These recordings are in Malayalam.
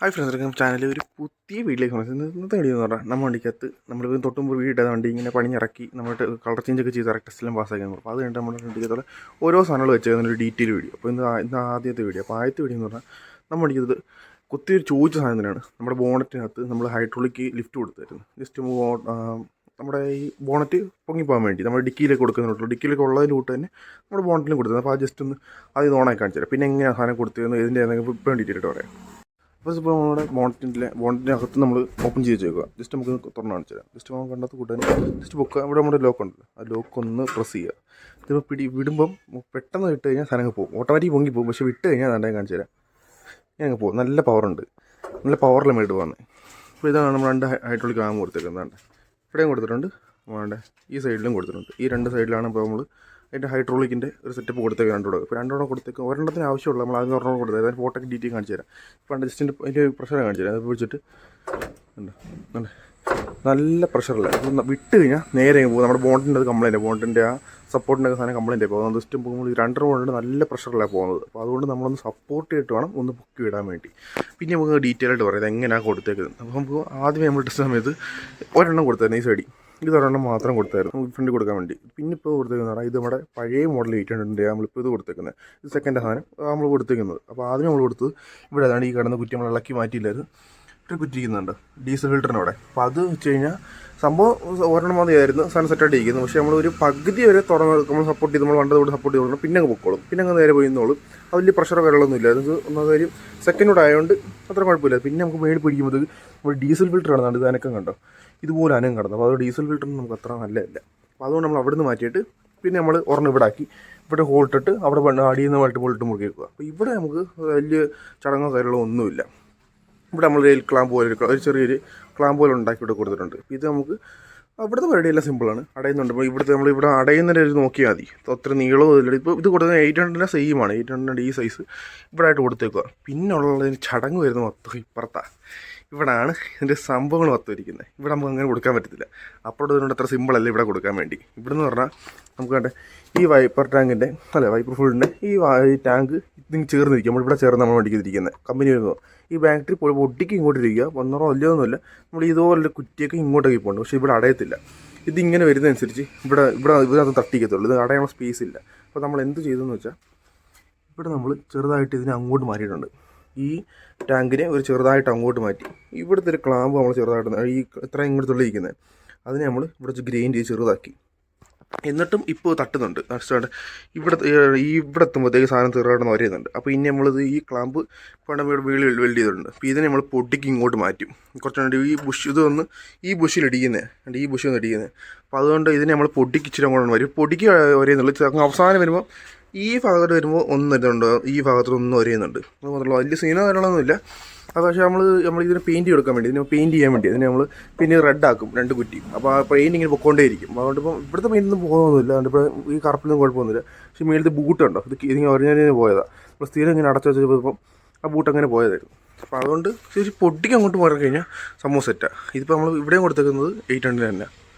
ഹായ് ഫ്രണ്ട്സ്, വെൽക്കം ചാനലിൽ ഒരു പുതിയ വീട്ടിലേക്ക് വന്നത്. ഇന്നത്തെ വീഡിയോ എന്ന് പറഞ്ഞാൽ നമ്മുടെ വണ്ടിക്കകത്ത് നമ്മൾ തൊട്ടുമ്പോൾ വീടിട്ട വണ്ടി ഇങ്ങനെ പണിഞ്ഞിറക്കി നമ്മുടെ കളർ ചേഞ്ചൊക്കെ ചെയ്ത് കറക്റ്റ് ടെസ്റ്റിലും പാസ്സാക്കാൻ പോകും. അപ്പോൾ അത് കഴിഞ്ഞിട്ട് നമ്മുടെ വണ്ടിക്കകത്തുള്ള ഓരോ സാധനങ്ങൾ വെച്ചേക്കുന്നൊരു ഡീറ്റെയിൽ വീഡിയോ. അപ്പോൾ ഇന്ന് ആദ്യത്തെ വീഡിയോ. അപ്പോൾ ആദ്യത്തെ വീഡിയോ എന്ന് പറഞ്ഞാൽ നമ്മുടെ വണ്ടിക്കകത്ത് കുത്തിയൊരു ചോദിച്ച സാധനം തന്നെയാണ്. നമ്മുടെ ബോണറ്റിനകത്ത് നമ്മൾ ഹൈഡ്രോളിക് ലിഫ്റ്റ് കൊടുത്തായിരുന്നു. ജസ്റ്റ് നമ്മുടെ ഈ ബോണറ്റ് പൊങ്ങിപ്പോകാൻ വേണ്ടി നമ്മൾ ഡിക്കിയിലേക്ക് കൊടുക്കുന്നുള്ളൂ. ഡിക്കിയിലേക്ക് ഉള്ളതിലൂട്ട് തന്നെ നമ്മുടെ ബോണറ്റിലും കൊടുത്തത്. അപ്പോൾ ആ ജസ്റ്റ് ഒന്ന് അത് ഓണാക്കി കാണിച്ചു തരാം. പിന്നെ എങ്ങനെയാണ് സാധനം കൊടുത്തതെന്ന് ഇതിൻ്റെ എന്തെങ്കിലും ഡീറ്റെയിൽ പറയാം. അപ്പോൾ ഇപ്പോൾ നമ്മുടെ ബോണറ്റിൻ്റെ അകത്ത് നമ്മൾ ഓപ്പൺ ചെയ്ത് വെച്ചേക്കുക. ജസ്റ്റ് നമുക്ക് തുറന്ന് കാണിച്ചു തരാം. ജസ്റ്റ് നമുക്ക് കണ്ടത്ത് കൂട്ടാൻ ജസ്റ്റ് പൊക്കുക. ഇവിടെ നമ്മുടെ ലോക്ക് ഉണ്ടല്ലോ, ആ ലോക്ക് ഒന്ന് പ്രസ് ചെയ്യുക. ഇതിപ്പോൾ വിടുമ്പം പെട്ടെന്ന് വിട്ട് കഴിഞ്ഞാൽ സാധനങ്ങൾ പോകും. ഓട്ടോമാറ്റിക് പൊങ്ങി പോകും. പക്ഷേ വിട്ട് കഴിഞ്ഞാൽ അതാണ്ട് കാണിച്ചു തരാം. ഞങ്ങൾക്ക് പോകും. നല്ല പവറുണ്ട്, നല്ല പവറിലും മേട് പോകുന്നത്. അപ്പോൾ ഇതാണ് നമ്മൾ രണ്ട് ഹൈഡ്രോളിക് ആം കൊടുത്തേക്കുന്നത്. ഇവിടെയും കൊടുത്തിട്ടുണ്ട്, വേണ്ട ഈ സൈഡിലും കൊടുത്തിട്ടുണ്ട്. ഈ രണ്ട് സൈഡിലാണ് ഇപ്പോൾ നമ്മൾ അതിൻ്റെ ഹൈഡ്രോളിക്കിൻ്റെ ഒരു സെറ്റപ്പ് കൊടുത്തേക്ക് രണ്ടോടെ. ഇപ്പോൾ രണ്ടോടെ കൊടുത്തേക്ക് ഒരെണ്ണത്തിന് ആവശ്യമുള്ള നമ്മൾ ആദ്യം ഒരെണ്ണം കൊടുത്തത്. അതിന് ഫോട്ടോക്ക് ഡീറ്റെയിൽ കാണിച്ചു തരാം. ഇപ്പോൾ ജസ്റ്റിൻ്റെ അതിൻ്റെ പ്രഷർ കാണിച്ചു തരാം. അത് പിടിച്ചിട്ട് നല്ല പ്രഷറില്ല. അപ്പോൾ വിട്ട് കഴിഞ്ഞാൽ നേരെ പോകും. നമ്മുടെ ബോണ്ടിൻ്റെ അത് കംപ്ലൈൻറ്റ്, ബോണ്ടിൻ്റെ ആ സപ്പോർട്ടിൻ്റെ സാധനം കംപ്ലൈൻറ്റ് ആയി പോകുന്നത്. ജസ്റ്റ് പോകുമ്പോൾ ഈ രണ്ടര ബോണ്ടിൻ്റെ നല്ല പ്രഷറിലാണ് പോകുന്നത്. അപ്പോൾ അതുകൊണ്ട് നമ്മളൊന്ന് സപ്പോർട്ട് ചെയ്തിട്ട് വേണം ഒന്ന് പൊക്കി വിടാൻ വേണ്ടി. പിന്നെ നമുക്ക് ഡീറ്റെയിൽ ആയിട്ട് പറയാം എങ്ങനെയാണ് കൊടുത്തേക്കുന്നത്. അപ്പോൾ നമുക്ക് ആദ്യമേ നമ്മൾ ടെസ്റ്റ് സമയത്ത് ഒരെണ്ണം കൊടുത്തായിരുന്നു ഈ സൈഡിൽ. ഇതൊരെണ്ണം മാത്രം കൊടുത്തായിരുന്നു ഫ്രണ്ട് കൊടുക്കാൻ വേണ്ടി. പിന്നെ ഇപ്പോൾ കൊടുത്തേക്കുന്നത് പറഞ്ഞാൽ ഇത് നമ്മുടെ പഴയ മോഡൽ 800 നമ്മളിപ്പോൾ ഇത് കൊടുത്തേക്കുന്നത്. ഇത് സെക്കൻഡ് സാധനം നമ്മൾ കൊടുത്തേക്കുന്നത്. അപ്പോൾ ആദ്യം നമ്മൾ കൊടുത്തത് ഇവിടെ അതാണ് ഈ കിടന്ന കുറ്റി നമ്മൾ ഇളക്കി മാറ്റിയില്ലായിരുന്നു. ഒരു കുറ്റിരിക്കുന്നുണ്ട് ഡീസൽ ഫിൽറ്ററിനവിടെ. അപ്പോൾ അത് വെച്ച് കഴിഞ്ഞാൽ സംഭവം ഒരെണ്ണം മതിയായിരുന്നു, സാധനം സെറ്റായിട്ട് ഇരിക്കുന്നു. പക്ഷേ നമ്മൾ ഒരു പകുതി വരെ തുറന്ന് നമ്മൾ സപ്പോർട്ട് ചെയ്ത് നമ്മൾ വണ്ടതോട് സപ്പോർട്ട് ചെയ്ത് പിന്നെ അങ്ങ് പൊക്കോളും. പിന്നെ അങ്ങ് നേരെ പോയിന്നോളും. അത് വലിയ പ്രഷറോ കാര്യങ്ങളൊന്നും ഇല്ല. അത് ഒന്നാമത് കാര്യം സെക്കൻഡോട് ആയതുകൊണ്ട് അത്ര കുഴപ്പമില്ല. പിന്നെ നമുക്ക് മേടി പിടിക്കുമ്പോൾ നമ്മൾ ഡീസൽ ഫിൽറ്റർ ആണ് ഇത് അനക്കം കണ്ടോ, ഇതുപോലെ അനക്കം കിടന്നു. അപ്പോൾ അത് ഡീസൽ ഫിൽറ്ററിന് നമുക്ക് അത്ര നല്ലതല്ല. അപ്പോൾ അതുകൊണ്ട് നമ്മൾ അവിടെ നിന്ന് മാറ്റിയിട്ട് പിന്നെ നമ്മൾ ഒരെണ്ണം ഇവിടെ ആക്കി ഇവിടെ ഹോൾട്ടിട്ട് അവിടെ അടിയിൽ നിന്ന് വള്ളിട്ട് പോളിട്ട് മുറുക്കി വെക്കുക. അപ്പോൾ ഇവിടെ നമുക്ക് വലിയ ചടങ്ങോ കാര്യങ്ങളോ ഒന്നുമില്ല. ഇവിടെ നമ്മൾ ഒരു ക്ലാമ്പ് പോലെ ഒരു ചെറിയൊരു ക്ലാമ്പ് പോലെ ഉണ്ടാക്കി ഇവിടെ കൊടുത്തിട്ടുണ്ട്. ഇത് നമുക്ക് അവിടുത്തെ പരിപാടിയെല്ലാം സിമ്പിളാണ്. അടയുന്നുണ്ട്. അപ്പോൾ ഇവിടുത്തെ നമ്മളിവിടെ അടയുന്നതിൻ്റെ ഒരു നോക്കിയാൽ മതി. അത്ര നീളവും ഇല്ല. ഇപ്പോൾ ഇത് കൊടുക്കുന്നത് 800 സെയിമാണ്. 800 ഈ സൈസ് ഇവിടെ ആയിട്ട് കൊടുത്തേക്കുക. പിന്നെ ഉള്ളതിന് ചടങ്ങ് വരുന്ന മൊത്തം ഇപ്പുറത്താണ്. ഇവിടെയാണ് ഇതിൻ്റെ സംഭവങ്ങൾ മൊത്തം. ഇവിടെ നമുക്ക് അങ്ങനെ കൊടുക്കാൻ പറ്റത്തില്ല. അപ്പോഴും ഇതിനോട് അത്ര സിമ്പിളല്ല ഇവിടെ കൊടുക്കാൻ വേണ്ടി. ഇവിടെ എന്ന് പറഞ്ഞാൽ നമുക്ക് കണ്ടേ ഈ വൈപ്പർ ടാങ്കിൻ്റെ വൈപ്പർ ഫുള്ളിൻ്റെ ഈ ടാങ്ക് ഇതിന് ചേർന്നിരിക്കും. നമ്മളിവിടെ ചേർന്ന് നമ്മൾ വണ്ടിക്കിരിക്കുന്നത് കമ്പനി വരുമ്പോൾ ഈ ബാറ്ററി പൊട്ടിക്ക് ഇങ്ങോട്ടിരിക്കുക. ഒന്നറോ വലിയൊന്നുമില്ല. നമ്മൾ ഇതുപോലെ കുറ്റിയൊക്കെ ഇങ്ങോട്ടേക്ക് പോകുന്നുണ്ട്. പക്ഷേ ഇവിടെ അടയത്തില്ല. ഇതിങ്ങനെ വരുന്നതനുസരിച്ച് ഇതിനകത്ത് തട്ടിക്കത്തുള്ളൂ. ഇത് അടയാനുള്ള സ്പേസ് ഇല്ല. അപ്പോൾ നമ്മൾ എന്ത് ചെയ്തെന്ന് വെച്ചാൽ ഇവിടെ നമ്മൾ ചെറുതായിട്ട് ഇതിനെ അങ്ങോട്ട് മാറ്റിയിട്ടുണ്ട്. ഈ ടാങ്കിനെ ഒരു ചെറുതായിട്ട് അങ്ങോട്ട് മാറ്റി ഇവിടുത്തെ ഒരു ക്ലാമ്പ് നമ്മൾ ചെറുതായിട്ട് ഈ ഇത്ര ഇങ്ങോട്ടുള്ളിരിക്കുന്നത് അതിനെ നമ്മൾ ഇവിടെ ഗ്രൈൻഡ് ചെയ്ത് ചെറുതാക്കി. എന്നിട്ടും ഇപ്പോൾ തട്ടുന്നുണ്ട്. നഷ്ടമായിട്ട് ഇവിടെ എത്തുമ്പോഴത്തേക്ക് സാധനം ചെറുതായിട്ട് വരയുന്നുണ്ട്. അപ്പോൾ ഇനി നമ്മളിത് ഈ ക്ലാമ്പ് പണ്ട് വീട് വെൽഡ് ചെയ്തിട്ടുണ്ട്. അപ്പോൾ ഇതിനെ നമ്മൾ പൊട്ടിക്ക് ഇങ്ങോട്ട് മാറ്റും. കുറച്ചുകൂടി ഈ ബുഷ് ഇത് വന്ന് ഈ ബുഷിലിടിക്കുന്നത് ഈ ബുഷിൽ നിന്ന് ഇടിക്കുന്നത്. അപ്പോൾ അതുകൊണ്ട് ഇതിനെ നമ്മൾ പൊട്ടിക്ക് ഇച്ചിരി അങ്ങോട്ട് വരും. പൊടിക്ക് വരെയുന്നുള്ളൂ. അവസാനം വരുമ്പോൾ ഈ ഭാഗത്ത് വരുമ്പോൾ ഒന്നും ഇതുണ്ട്, ഈ ഭാഗത്തൊന്നും വരെയുന്നുണ്ട്. അത് മാത്രമല്ല വലിയ സീനോ കാര്യങ്ങളൊന്നുമില്ല. അത് പക്ഷേ നമ്മൾ ഇതിനെ പെയിൻറ്റ് കൊടുക്കാൻ വേണ്ടി, ഇതിനെ പെയിൻറ്റ് ചെയ്യാൻ വേണ്ടി അതിനെ നമ്മൾ പിന്നെ റെഡ് ആക്കും രണ്ട് കുറ്റി. അപ്പോൾ ആ പെയിൻറ്റ് ഇങ്ങനെ പൊക്കോണ്ടേ ഇരിക്കും. അതുകൊണ്ട് ഇപ്പം ഇവിടുത്തെ പെയിൻറ്റൊന്നും പോകുന്നൊന്നുമില്ല. അതുകൊണ്ട് ഇപ്പോൾ ഈ കറുപ്പിലൊന്നും കുഴപ്പമൊന്നുമില്ല. പക്ഷേ മേലത്തെ ബൂട്ടുണ്ടോ, ഇതിങ്ങനെ ഒറിജിനലിന് പോയതാണ്. നമ്മൾ സ്ഥിരം ഇങ്ങനെ അടച്ചു വെച്ചപ്പോൾ ആ ബൂട്ട് അങ്ങനെ പോയതായിരുന്നു. അപ്പോൾ അതുകൊണ്ട് ശരി പൊട്ടിക്ക് അങ്ങോട്ട് പോയി കഴിഞ്ഞാൽ സംഭവം സെറ്റാണ്. ഇതിപ്പോൾ നമ്മൾ ഇവിടെയും കൊടുത്തേക്കുന്നത് 800 തന്നെ.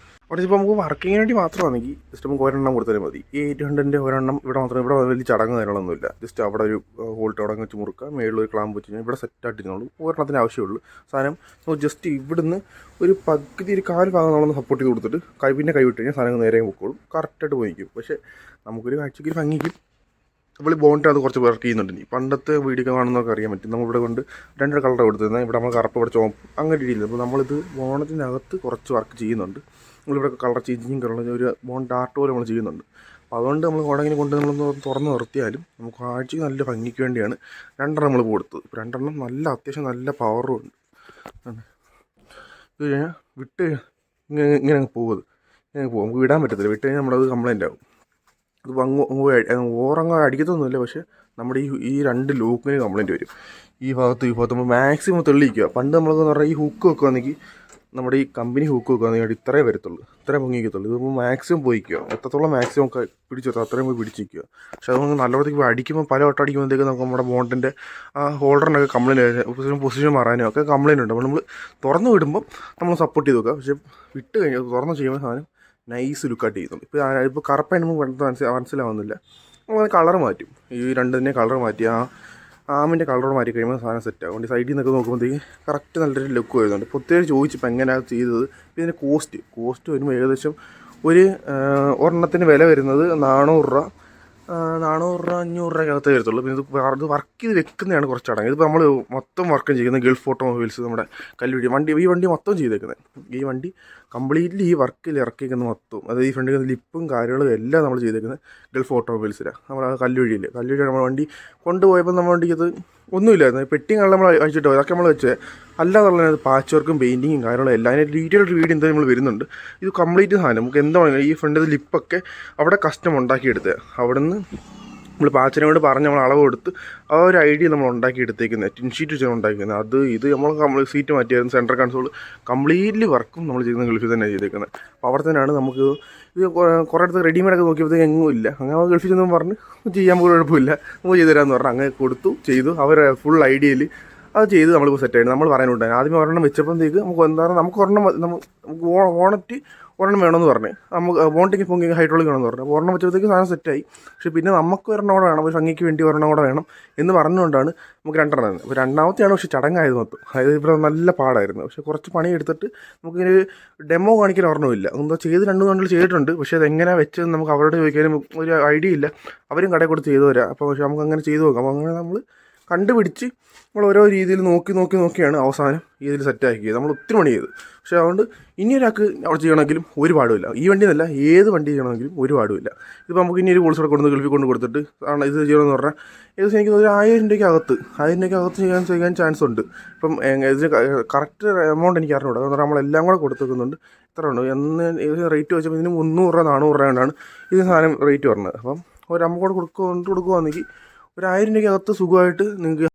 അവിടെ ഇപ്പോൾ നമുക്ക് വർക്കിങ്ങിന് വേണ്ടി മാത്രമാണെങ്കിൽ ജസ്റ്റ് നമുക്ക് ഒരെണ്ണം കൊടുത്താലും മതി. ഈ 800 ഒരെണ്ണം ഇവിടെ മാത്രം. ഇവിടെ വലിയ ചടങ്ങ് കാര്യങ്ങളൊന്നുമില്ല. ജസ്റ്റ് അവിടെ ഒരു ഹോൾട്ട് അവിടെ വെച്ച് മുറുക്കുക, മേളിൽ ഒരു ക്ലാമ്പ് വെച്ച് കഴിഞ്ഞാൽ ഇവിടെ സെറ്റായിട്ടിരുന്നുള്ളൂ. ഒരെണ്ണത്തിന് ആവശ്യമുള്ളൂ. സാധനം നമുക്ക് ജസ്റ്റ് ഇവിടുന്ന് ഒരു പകുതി ഒരു കാല് ഭാഗം നമ്മളൊന്ന് സപ്പോർട്ട് ചെയ്ത് കൊടുത്തിട്ട് പിന്നെ കൈ വിട്ട് കഴിഞ്ഞാൽ സാധനം നേരെ പൊക്കോളും, കറക്റ്റായിട്ട് പോയിക്കും. പക്ഷേ നമുക്കൊരു കാഴ്ചയ്ക്ക് ഒരു ഭംഗിക്കും. നമ്മൾ ബോണ്ടിന് അത് കുറച്ച് വർക്ക് ചെയ്യുന്നുണ്ട്. ഇനി പണ്ടത്തെ വീഡിയോ കാണുന്നവർക്ക് അറിയാൻ പറ്റും. നമ്മളിവിടെ കൊണ്ട് രണ്ട് കളർ കൊടുത്തിരുന്നത്. ഇവിടെ നമ്മൾ കറുപ്പ് ഇവിടെ ചോപ്പ് അങ്ങനെ രീതിയിൽ. അപ്പോൾ നമ്മളിത് ബോണത്തിനകത്ത് കുറച്ച് വർക്ക് ചെയ്യുന്നുണ്ട്. നമ്മളിവിടെ കളർ ചേഞ്ചിങ് കളർ ഒരു ബോണ്ട് ആർട്ട് പോലെ നമ്മൾ ചെയ്യുന്നുണ്ട്. അപ്പോൾ അതുകൊണ്ട് നമ്മൾ കോടങ്ങനെ കൊണ്ട് നമ്മളൊന്ന് തുറന്ന് നിർത്തിയാലും നമുക്ക് കാഴ്ചയ്ക്ക് നല്ല ഭംഗിക്ക് വേണ്ടിയാണ് രണ്ടെണ്ണം നമ്മൾ കൊടുത്തത്. ഇപ്പോൾ രണ്ടെണ്ണം നല്ല അത്യാവശ്യം നല്ല പവറും ഉണ്ട്. ഇത് കഴിഞ്ഞാൽ വിട്ട് ഇങ്ങനെ പോകുന്നത് ഇങ്ങനെ പോകും. നമുക്ക് വിടാൻ പറ്റത്തില്ല. വിട്ട് കഴിഞ്ഞാൽ നമ്മളത് കംപ്ലൈൻ്റ് ആകും. ഇത് ഓറങ്ങ് അടിക്കത്തൊന്നുമില്ല. പക്ഷേ നമ്മുടെ ഈ രണ്ട് ലൂക്കിന് കംപ്ലൈൻറ്റ് വരും. ഈ ഭാഗത്ത് നമ്മൾ മാക്സിമം തെളിയിക്കുക. പണ്ട് നമ്മളെന്ന് പറഞ്ഞാൽ ഈ ഹുക്ക് വെക്കുകയാണെങ്കിൽ നമ്മുടെ ഈ കമ്പനി ഹുക്ക് വെക്കുകയാണെങ്കിൽ ഇത്രേ വരത്തുള്ളൂ, ഇത്രേ പൊങ്ങിക്കത്തുള്ളൂ. ഇതിപ്പോൾ മാക്സിമം പോയിക്കുക. എത്രത്തോളം മാക്സിമം ഒക്കെ പിടിച്ചു അത്രയും പോയി പിടിച്ചിരിക്കുക. പക്ഷെ അത് നമുക്ക് നല്ലവർക്ക് അടിക്കുമ്പോൾ പല വട്ടം അടിക്കുമ്പോഴത്തേക്ക് നമുക്ക് നമ്മുടെ ബോണ്ടിൻ്റെ ആ ഹോൾഡറിനൊക്കെ കംപ്ലൈൻറ്റ് പൊസിഷൻ മാറാനും ഒക്കെ കംപ്ലൈൻറ്റ് ഉണ്ട്. അപ്പോൾ നമ്മൾ തുറന്ന് വിടുമ്പോൾ നമ്മൾ സപ്പോർട്ട് ചെയ്ത് വെക്കുക. പക്ഷേ വിട്ട് കഴിഞ്ഞാൽ തുറന്ന് ചെയ്യുമ്പോൾ സാധനം നൈസ് ലുക്കായിട്ട് ചെയ്യുന്നുണ്ട്. ഇപ്പോൾ കറുപ്പായിട്ട് നമുക്ക് മനസ്സിലാവുന്നില്ല. നമ്മൾ കളർ മാറ്റും. ഈ രണ്ടിനെ കളർ മാറ്റി ആ ആമിൻ്റെ കളർ മാറ്റി കഴിയുമ്പോൾ സാധനം സെറ്റാകും. അതുകൊണ്ട് സൈഡിൽ നിന്നൊക്കെ നോക്കുമ്പോഴത്തേക്ക് കറക്റ്റ് നല്ലൊരു ലുക്ക് വരുന്നുണ്ട്. ഇപ്പോൾ ഒത്തിരി ചോദിച്ചപ്പോൾ എങ്ങനെയാണ് ചെയ്തത്. ഇപ്പോൾ ഇതിൻ്റെ കോസ്റ്റ് വരുമ്പോൾ ഏകദേശം ഒരു ഒരെണ്ണത്തിന് വില വരുന്നത് 400 രൂപ 500 രൂപയ്ക്കകത്തേ വരത്തുള്ളൂ. പിന്നെ ഇത് വർക്ക് ചെയ്ത് വെക്കുന്നതാണ് കുറച്ച് ചടങ്ങ്. ഇതിപ്പോൾ നമ്മൾ മൊത്തം വർക്ക് ചെയ്യുന്നത് ഗൾഫ് ഓട്ടോമൊബൈൽസ് നമ്മുടെ കല്ലുവഴി ഈ വണ്ടി മൊത്തം ചെയ്തേക്കുന്നത്. ഈ വണ്ടി കംപ്ലീറ്റ്ലി ഈ വർക്കിൽ ഇറക്കിയിരിക്കുന്നത് മൊത്തം, അതായത് ഈ ഫ്രണ്ടിൽ ലിപ്പും കാര്യങ്ങളും എല്ലാം നമ്മൾ ചെയ്തേക്കുന്നത് ഗൾഫ് ഓട്ടോമൊബൈൽസിലാണ്. നമ്മൾ കല്ലുവഴിയിൽ നമ്മൾ വണ്ടി കൊണ്ടുപോയപ്പോൾ നമ്മൾ വണ്ടിക്കത് ഒന്നുമില്ലായിരുന്നു. പെട്ടിങ്ങാണ് നമ്മൾ അയച്ചിട്ട് പോയത്, അതൊക്കെ നമ്മൾ വെച്ചത്. അല്ലാതെ പാച്ച് വർക്കും പെയിൻറ്റിങ്ങും കാര്യങ്ങളും എല്ലാം അതിൻ്റെ ഡീറ്റെയിൽ ഒരു വീഡിയോ എന്തായാലും നമ്മൾ വരുന്നുണ്ട്. ഇത് കംപ്ലീറ്റ് സാധനം നമുക്ക് എന്താണ് ഈ ഫ്രണ്ടിൽ ലിപ്പൊക്കെ അവിടെ കസ്റ്റം ഉണ്ടാക്കിയെടുത്തത്. അവിടെ നിന്ന് നമ്മൾ പാച്ചിനോട് പറഞ്ഞ് നമ്മൾ അളവ് കൊടുത്ത് ആ ഒരു ഐഡിയ നമ്മൾ ഉണ്ടാക്കി എടുത്തേക്കുന്നത്, ടിൻ ഷീറ്റ് വെച്ചാണ് ഉണ്ടാക്കുന്നത്. ഇത് നമ്മൾ സീറ്റ് മാറ്റിയായിരുന്നു. സെൻട്രൽ കൺസോൾ കംപ്ലീറ്റ്ലി വർക്കും നമ്മൾ ചെയ്യുന്ന ഗൾഫിൽ തന്നെ ചെയ്തേക്കുന്നത്. അപ്പോൾ അവിടെ തന്നെയാണ് നമുക്ക് ഇത് കുറേ അടുത്ത് റെഡിമെയ്ഡൊക്കെ നോക്കിയപ്പോഴത്തേക്ക് എങ്ങും ഇല്ല. അങ്ങനെ ഗൾഫിൽ ചെന്നും പറഞ്ഞ് ചെയ്യാൻ പോലും കുഴപ്പമില്ല, നമുക്ക് ചെയ്തു തരാമെന്ന് പറഞ്ഞാൽ അങ്ങനെ ചെയ്തു. അവർ ഫുൾ ഐഡിയയിൽ അത് ചെയ്ത് നമ്മളിപ്പോൾ സെറ്റായിട്ട് നമ്മൾ പറയാനുണ്ടായിരുന്നു. ആദ്യമേ ഒരെണ്ണം വെച്ചപ്പോഴത്തേക്ക് നമുക്ക് എന്താണ് നമുക്ക് ഓണറ്റ് ഒരെണ്ണം വേണമെന്ന് പറഞ്ഞ് നമുക്ക് ബോണ്ടിങ് പൊങ്ങി ഹൈഡ്രോളിക് വേണമെന്ന് പറഞ്ഞു. അപ്പോൾ ഒരെണ്ണം വെച്ചപ്പോഴത്തേക്ക് സാധനം സെറ്റായി. പക്ഷേ പിന്നെ നമുക്ക് ഒരെണ്ണം കൂടെ വേണം, ഒരു ഭംഗിക്ക് വേണ്ടി ഒരെണ്ണം കൂടെ വേണം എന്ന് പറഞ്ഞുകൊണ്ടാണ് നമുക്ക് 2 തന്നത്. അപ്പോൾ 2ാമത്തെയാണ് പക്ഷേ ചടങ്ങായത് മൊത്തം. അതായത് ഇവിടെ നല്ല പാടായിരുന്നു. പക്ഷേ കുറച്ച് പണി എടുത്തിട്ട് നമുക്കിങ്ങനെ ഡെമോ കാണിക്കാൻ ഓർമ്മയില്ല. എന്തോ ചെയ്ത് 2 കണ്ടിൽ ചെയ്തിട്ടുണ്ട്. പക്ഷേ അതെങ്ങനെയാണ് വെച്ചതെന്ന് നമുക്ക് അവരോട് ചോദിക്കാനും ഒരു ഐഡിയ ഇല്ല. അവരും കടയിൽ കൊടുത്ത് ചെയ്തു തരാം. അപ്പോൾ പക്ഷേ നമുക്ക് അങ്ങനെ ചെയ്ത് നോക്കാം. അപ്പോൾ അങ്ങനെ നമ്മൾ കണ്ടുപിടിച്ച് നമ്മൾ ഓരോ രീതിയിൽ നോക്കിയാണ് അവസാനം ഇതിൽ സെറ്റാക്കിയത്. നമ്മൾ ഒത്തിരി പണി ചെയ്തു. പക്ഷേ അതുകൊണ്ട് ഇനിയൊരാൾക്ക് അവിടെ ചെയ്യണമെങ്കിലും ഒരു പാടുമില്ല. ഈ വണ്ടി എന്നല്ല, ഏത് വണ്ടി ചെയ്യണമെങ്കിലും ഒരു പാടുമില്ല. ഇതിപ്പോൾ നമുക്ക് ഇനി ഒരു കോഴ്സ് കൂടെ ഗൾഫിൽ കൊടുത്തിട്ട് ആണ് ഇത് ചെയ്യണമെന്ന് പറഞ്ഞാൽ ഏകദേശം എനിക്ക് ഒരു 1000 രൂപയ്ക്കകത്ത് ചെയ്യാൻ ചാൻസ് ഉണ്ട്. ഇപ്പം ഇതിന് കറക്റ്റ് എമൗണ്ട് എനിക്ക് അറിഞ്ഞൂടാ. അതുകൊണ്ട് നമ്മളെല്ലാം കൂടെ കൊടുത്തേക്കുന്നുണ്ട്. ഇത്ര ഉണ്ട് എന്ന് ഏകദേശം റേറ്റ് വെച്ചപ്പോൾ ഇതിന് 300 രൂപ 400 രൂപ കൊണ്ടാണ് ഇതിന് സാധനം റേറ്റ് പറഞ്ഞത്. അപ്പം ഒരു അമ്മ കൂടെ കൊടുക്കുകയാണെങ്കിൽ ഒരു 1000 രൂപയ്ക്കകത്ത് സുഖമായിട്ട് നിങ്ങൾക്ക്